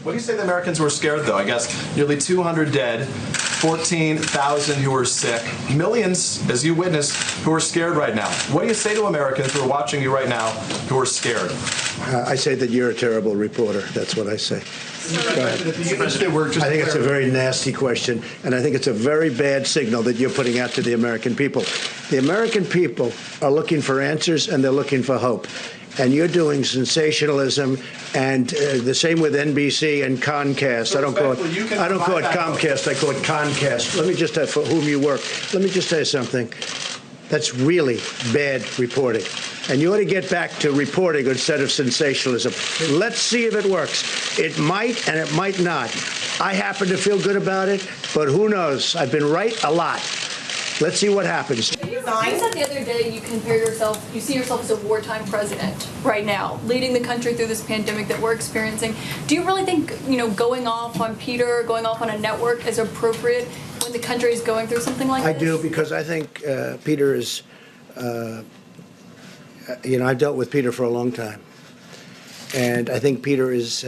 What do you say to the Americans who are scared, though? I guess nearly 200 dead, 14,000 who are sick, millions, as you witnessed, who are scared right now. What do you say to Americans who are watching you right now who are scared? I say that you're a terrible reporter. That's what I say. I think it's a very nasty question, and I think it's a very bad signal that you're putting out to the American people. The American people are looking for answers, and they're looking for hope. And you're doing sensationalism, and the same with NBC and Comcast. I don't call it Comcast. I call it Comcast. Let me just tell you for whom you work. Let me just tell you something. That's really bad reporting. And you ought to get back to reporting instead of sensationalism. Let's see if it works. It might and it might not. I happen to feel good about it, but who knows? I've been right a lot. Let's see what happens. You said the other day you see yourself as a wartime president right now, leading the country through this pandemic that we're experiencing. Do you really think, going off on Peter, going off on a network is appropriate when the country is going through something like this? I do, because I think Peter is, I've dealt with Peter for a long time. And I think Peter is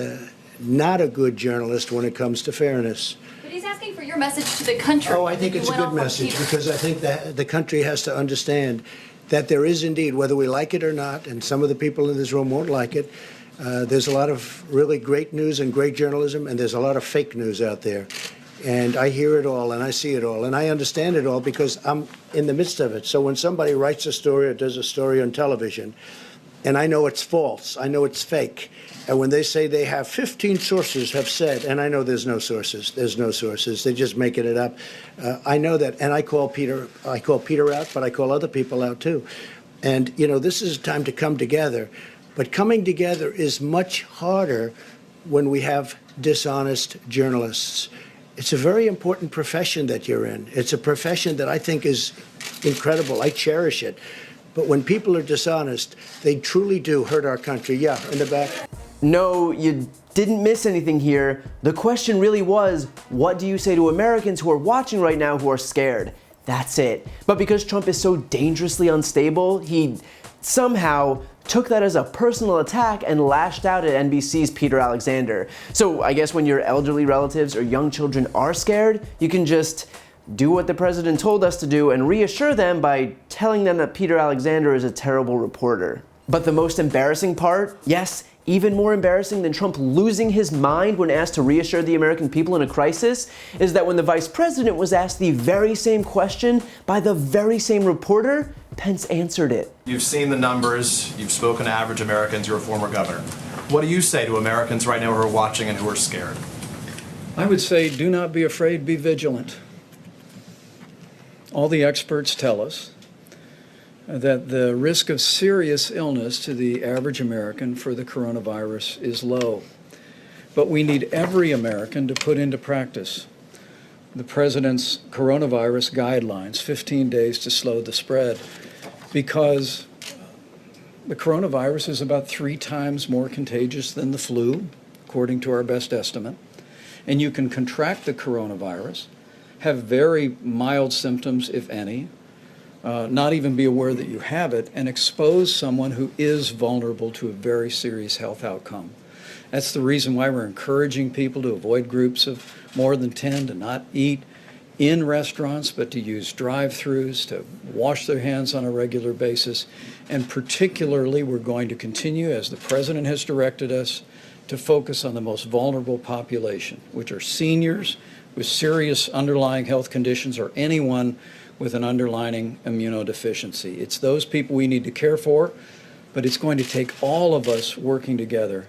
not a good journalist when it comes to fairness. But he's asking for your message to the country. Oh, I think it's a good message, because I think that the country has to understand that there is indeed, whether we like it or not, and some of the people in this room won't like it, there's a lot of really great news and great journalism, and there's a lot of fake news out there. And I hear it all, and I see it all, and I understand it all because I'm in the midst of it. So when somebody writes a story or does a story on television, and I know it's false, I know it's fake, and when they say they have 15 sources have said, and I know there's no sources, they're just making it up. I know that, and I call Peter out, but I call other people out too. And, this is a time to come together, but coming together is much harder when we have dishonest journalists. It's a very important profession that you're in. It's a profession that I think is incredible. I cherish it. But when people are dishonest, they truly do hurt our country. Yeah, in the back. No, you didn't miss anything here. The question really was, what do you say to Americans who are watching right now who are scared? That's it. But because Trump is so dangerously unstable, he somehow took that as a personal attack and lashed out at NBC's Peter Alexander. So I guess when your elderly relatives or young children are scared, you can just do what the president told us to do and reassure them by telling them that Peter Alexander is a terrible reporter. But the most embarrassing part, yes, even more embarrassing than Trump losing his mind when asked to reassure the American people in a crisis, is that when the vice president was asked the very same question by the very same reporter, Pence answered it. You've seen the numbers. You've spoken to average Americans. You're a former governor. What do you say to Americans right now who are watching and who are scared? I would say, do not be afraid, be vigilant. All the experts tell us that the risk of serious illness to the average American for the coronavirus is low. But we need every American to put into practice the president's coronavirus guidelines, 15 days to slow the spread, because the coronavirus is about 3 times more contagious than the flu, according to our best estimate. And you can contract the coronavirus, have very mild symptoms, if any, not even be aware that you have it, and expose someone who is vulnerable to a very serious health outcome. That's the reason why we're encouraging people to avoid groups of more than 10, to not eat in restaurants, but to use drive-thrus, to wash their hands on a regular basis. And particularly, we're going to continue, as the president has directed us, to focus on the most vulnerable population, which are seniors with serious underlying health conditions or anyone with an underlying immunodeficiency. It's those people we need to care for, but it's going to take all of us working together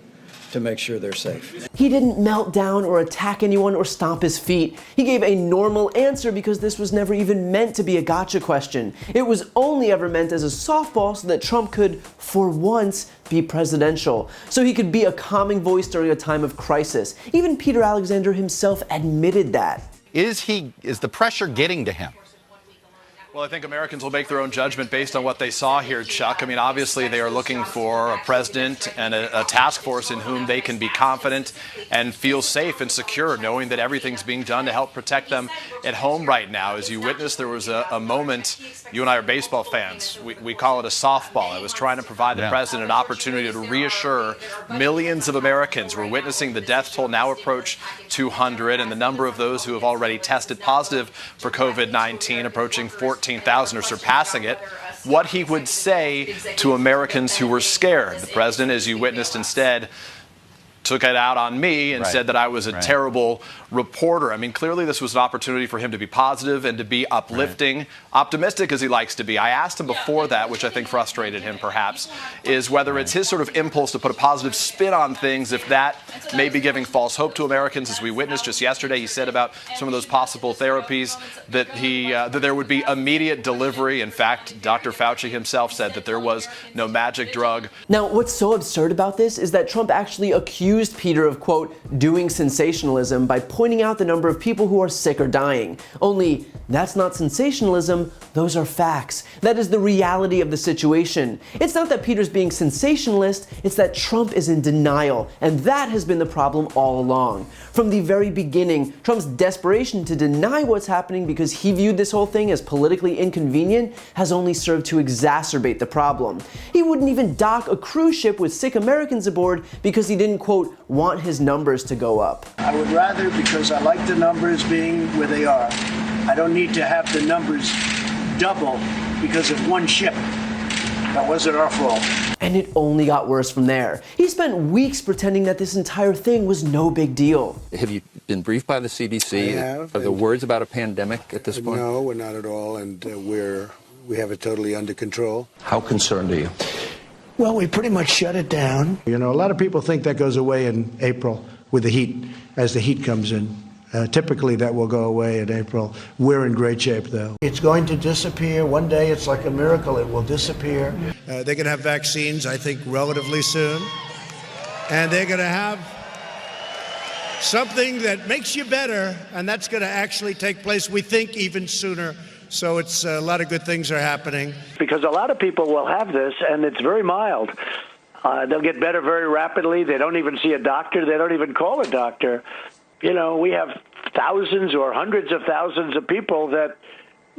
to make sure they're safe. He didn't melt down or attack anyone or stomp his feet. He gave a normal answer because this was never even meant to be a gotcha question. It was only ever meant as a softball so that Trump could, for once, be presidential. So he could be a calming voice during a time of crisis. Even Peter Alexander himself admitted that. Is the pressure getting to him? Well, I think Americans will make their own judgment based on what they saw here, Chuck. I mean, obviously, they are looking for a president and a task force in whom they can be confident and feel safe and secure, knowing that everything's being done to help protect them at home right now. As you witnessed, there was a moment, you and I are baseball fans, we call it a softball. I was trying to provide the president an opportunity to reassure millions of Americans. We're witnessing the death toll now approach 200, and the number of those who have already tested positive for COVID-19 approaching 14,000 or surpassing it. What he would say to Americans who were scared. The president, as you witnessed instead, took it out on me and said that I was a terrible reporter. I mean, clearly this was an opportunity for him to be positive and to be uplifting, optimistic as he likes to be. I asked him before that, which I think frustrated him perhaps, is whether it's his sort of impulse to put a positive spin on things, if that may be giving false hope to Americans. As we witnessed just yesterday, he said about some of those possible therapies that that there would be immediate delivery. In fact, Dr. Fauci himself said that there was no magic drug. Now, what's so absurd about this is that Trump actually accused Peter of, quote, doing sensationalism by pointing out the number of people who are sick or dying. Only, that's not sensationalism, those are facts. That is the reality of the situation. It's not that Peter's being sensationalist, it's that Trump is in denial, and that has been the problem all along. From the very beginning, Trump's desperation to deny what's happening because he viewed this whole thing as politically inconvenient has only served to exacerbate the problem. He wouldn't even dock a cruise ship with sick Americans aboard because he didn't, quote, want his numbers to go up. I would rather, because I like the numbers being where they are. I don't need to have the numbers double because of one ship. That wasn't our fault. And it only got worse from there. He spent weeks pretending that this entire thing was no big deal. Have you been briefed by the CDC? I have. Are there words about a pandemic at this point? No, we're not at all, and we have it totally under control. How concerned are you? Well, we pretty much shut it down. You know, a lot of people think that goes away in April with the heat, as the heat comes in. Typically, that will go away in April. We're in great shape, though. It's going to disappear. One day, it's like a miracle. It will disappear. They're going to have vaccines, I think, relatively soon. And they're going to have something that makes you better, and that's going to actually take place, we think, even sooner. So it's a lot of good things are happening. Because a lot of people will have this, and it's very mild. They'll get better very rapidly. They don't even see a doctor. They don't even call a doctor. You know, we have thousands or hundreds of thousands of people that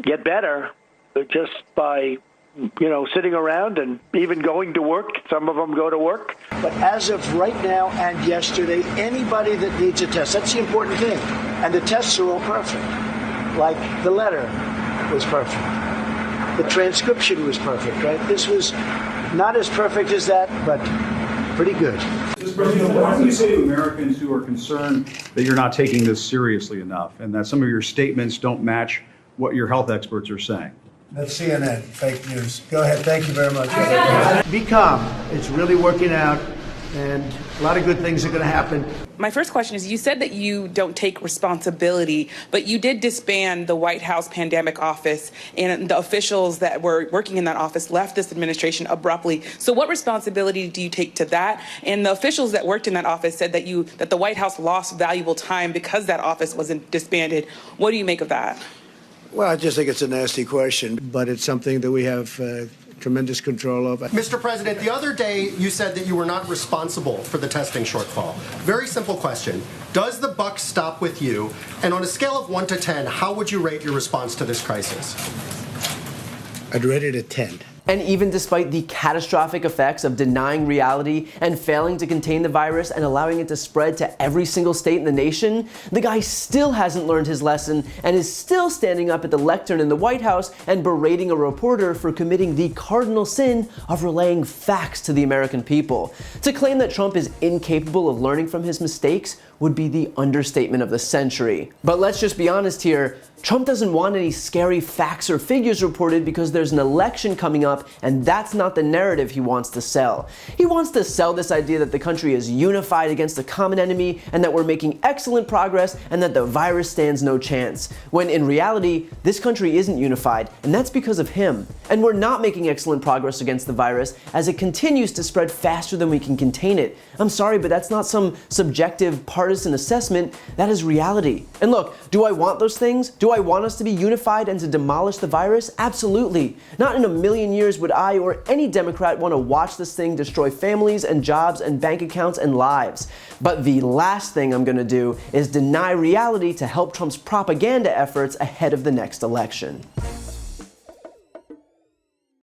get better just by, you know, sitting around and even going to work. Some of them go to work. But as of right now and yesterday, anybody that needs a test, that's the important thing. And the tests are all perfect. Like the letter was perfect. The transcription was perfect, right? This was not as perfect as that, but pretty good. Mr. President, what do you say to Americans who are concerned that you're not taking this seriously enough and that some of your statements don't match what your health experts are saying? That's CNN, fake news. Go ahead, thank you very much. Be calm. It's really working out, and a lot of good things are going to happen. My first question is, you said that you don't take responsibility, but you did disband the White House pandemic office, and the officials that were working in that office left this administration abruptly. So what responsibility do you take to that? And the officials that worked in that office said that the White House lost valuable time because that office wasn't disbanded. What do you make of that? Well, I just think it's a nasty question, but it's something that we have tremendous control over. Mr. President, the other day you said that you were not responsible for the testing shortfall. Very simple question. Does the buck stop with you? And on a scale of 1 to 10, how would you rate your response to this crisis? I'd rate it a 10. And even despite the catastrophic effects of denying reality and failing to contain the virus and allowing it to spread to every single state in the nation, the guy still hasn't learned his lesson and is still standing up at the lectern in the White House and berating a reporter for committing the cardinal sin of relaying facts to the American people. To claim that Trump is incapable of learning from his mistakes would be the understatement of the century. But let's just be honest here, Trump doesn't want any scary facts or figures reported because there's an election coming up, and that's not the narrative he wants to sell. He wants to sell this idea that the country is unified against a common enemy and that we're making excellent progress and that the virus stands no chance. When in reality, this country isn't unified, and that's because of him. And we're not making excellent progress against the virus as it continues to spread faster than we can contain it. I'm sorry, but that's not some subjective partisan partisan assessment, that is reality. And look, do I want those things? Do I want us to be unified and to demolish the virus? Absolutely. Not in a million years would I or any Democrat want to watch this thing destroy families and jobs and bank accounts and lives. But the last thing I'm going to do is deny reality to help Trump's propaganda efforts ahead of the next election.